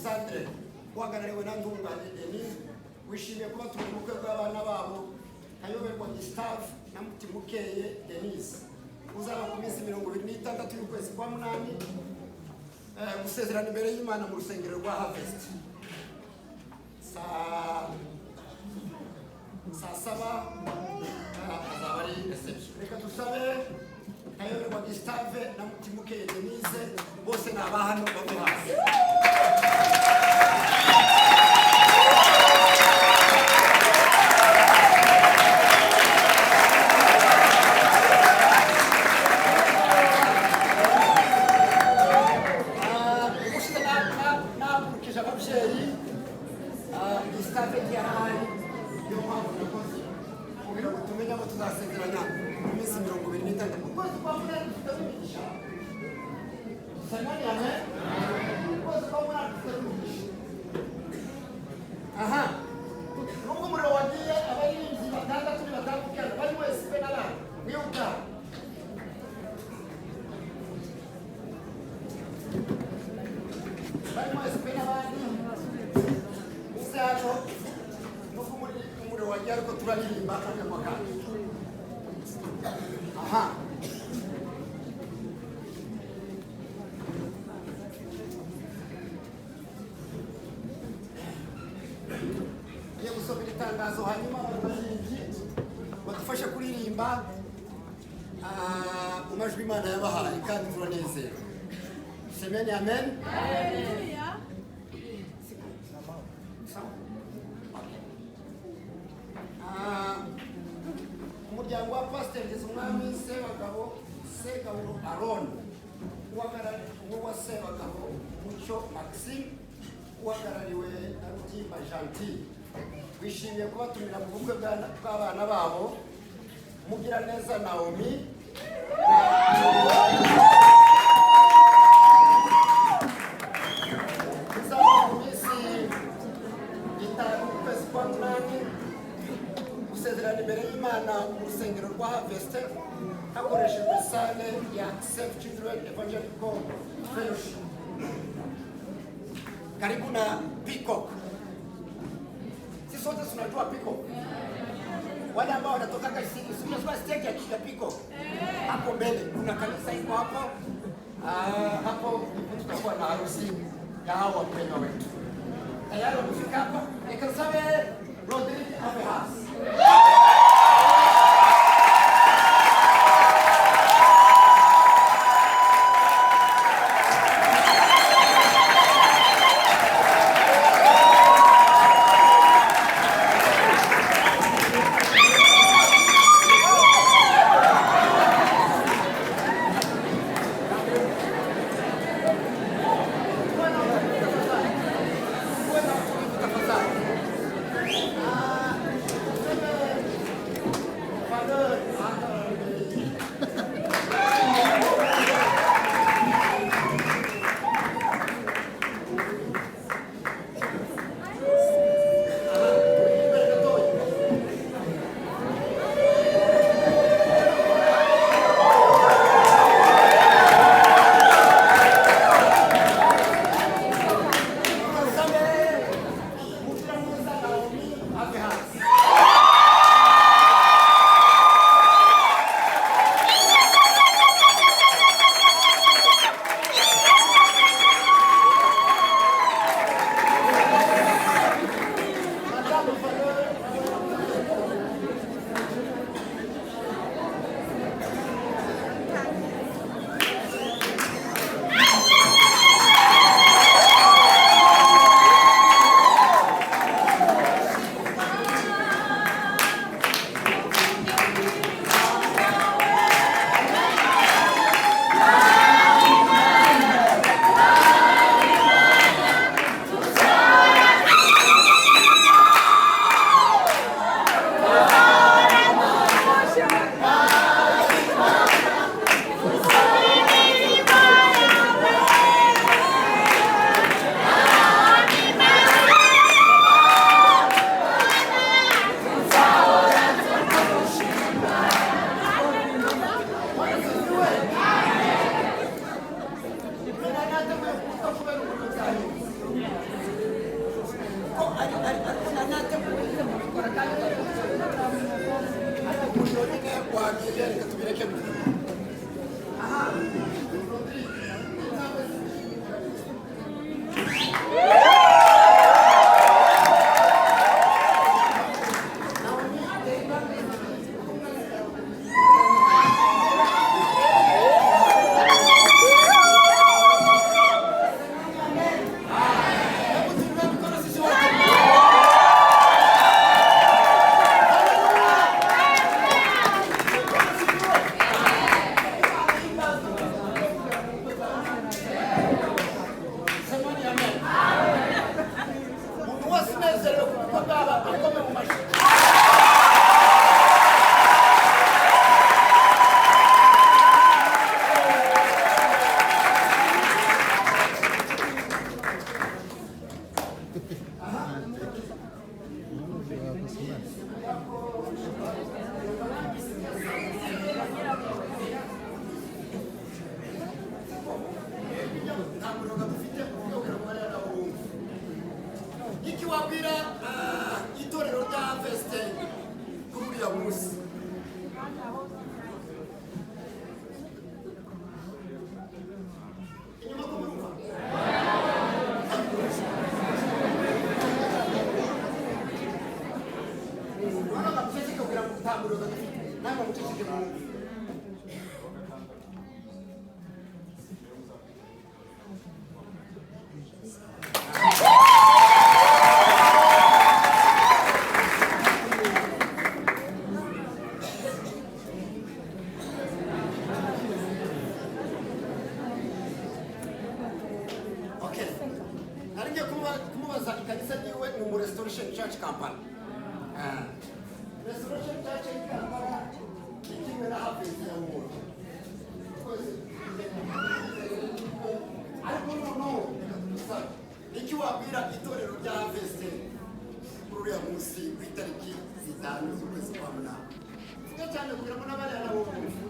Alexandre uhagarariwe na Ntungane Denis wishimiye kuba turi mu bukwe bw'abana babo Kayoberwa Gustave na Mutimukeye Denise uzaba ku minsi 26 y'ukwezi kwa munani gusezerana imbere y'Imana mu rusengero rwa Harvest saa 7 azaba ari reception. Reka dusabe Kayoberwa Gustave na Mutimukeye Denise bose ni abahano bave hasi. Itangazo hanyuma badufasha kuririmba mu majwi Imana yabahaye kandi turanezera. Semeni amen. Umuryango wa Pastor Ngezumwami Segaburo Aron uwa Sebagabo Mucyo Maxime uhagarariwe na Rutimba Gentil wishimiye kubatumira mu bukwe bw'abana babo Mugiraneza Naomi gusezerana imbere y'Imana mu rusengero rwa Harvest hakoreshejwe sale ya Save Children Evangelical Fellowship. Karibu na Peacock. Sisi sote tunajua Peacock. Wale ambao wanatoka Kaisini, tunajua stage ya Peacock. Hapo mbele kuna kanisa iko hapo. Hapo tutakuwa na harusi ya hao wapendwa wetu. Tayari wamefika hapa. Nikasabe Rodrigue Avehas. muroza namwe mucishije mu Restoration Church Kampala. Restoration Church in Kampala, ikiwe na Harvest ya Mungu. Ariko noneho ikiwa abwira itorero rya Harvest kuri uriya munsi ku itariki 5 z'ukwezi kwa munani. Vuga cyane kugira ngo n'abari nabo bumve.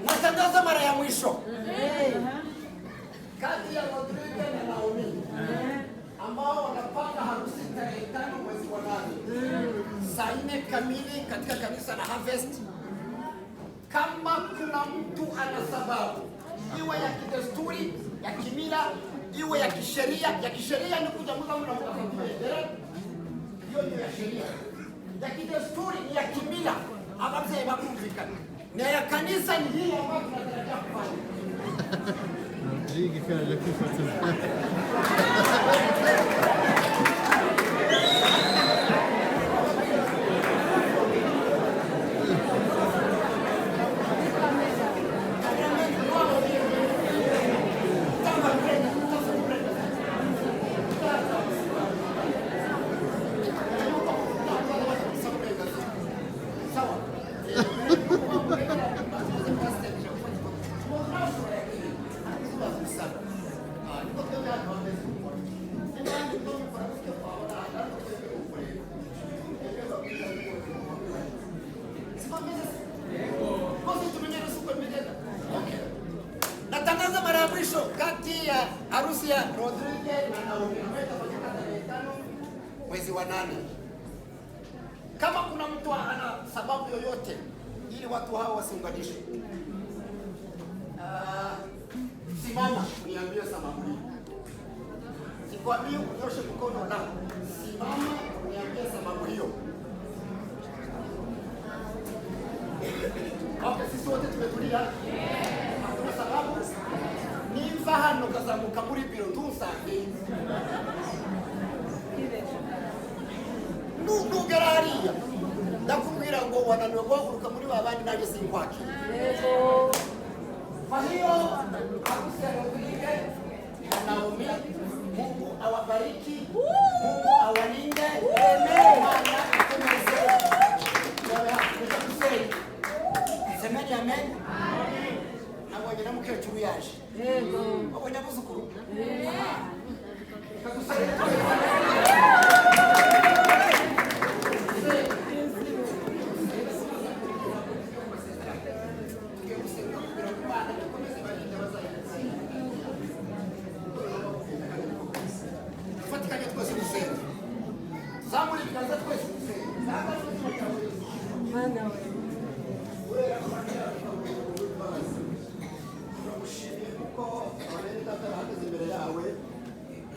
Natangaza mara ya mwisho kati ya Rodrigue na Naomi ambao wanapanga harusi tarehe 5 mwezi wa 8 saa 4 kamili katika kanisa la Harvest. Kama kuna mtu ana sababu iwe ya kidesturi, ya kimila, iwe ya kisheria ni kuja mtu mnapokafundia hiyo ni ya sheria, ya kidesturi, ya kimila ababye bakumvikana na ya kanisa ni hii ambayo tunatarajia kufanya. Rodrigue fala kitu natangaza mara ya mwisho kati ya harusi ya Rodrigue na Naomi tarehe 5 mwezi wa 8. Kama kuna mtu ana sababu yoyote ili watu hao wasiunganishwe, simama niambie sababu hii. Sikwambii unyoshe mkono na simama niambie sababu hiyo. Okay, sisi wote tumetulia. Hakuna sababu. Nimva hano kazamuka muri biro ntusange. Nugera hariya ndakubwira ngo wananiwe guhaguruka muri babandi nanjye sinkwaki. Yego. Kwa hiyo harusi ya Rodrigue na Naomi, Mungu awabariki, Mungu awalinde. Amen. Semeni amen. Nabonye na mukecuru yaje. Yego. Abonye abuzukuru.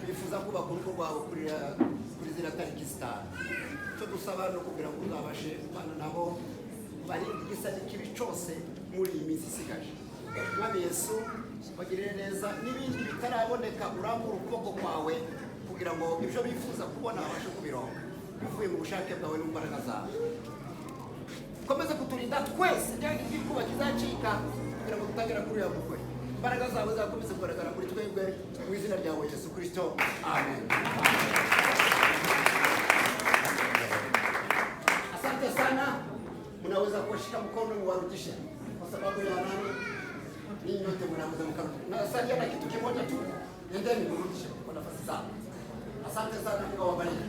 Bifuza kubaka urugo rwawe kuri ziriya tariki 5. Cyo dusaba no kugira ngo uzabashe kubana nabo bari igisa n'ikibi cyose muri iyi minsi isigaje. Mwami Yesu bagirire neza n'ibindi bitaraboneka urambura ukuboko kwawe kugira ngo ibyo bifuza kubona babashe kubironka bivuye mu bushake bwawe n'imbaraga zawe. Komeza kuturinda twese kandi igikuba kizacika kugira ngo tutagera kuri ya bukwe. imbaraga zawe zakomeze kugaragara muri twebwe mu izina ryawe Yesu Kristo, amen. Asante sana, mnaweza kushika mkono mwarudishe kwa sababu ya nani? Ninyi nyote mnaweza mkono. Na salia na kitu kimoja tu, endeni mrudishe kwa nafasi zao. Asante sana, Mungu awabariki.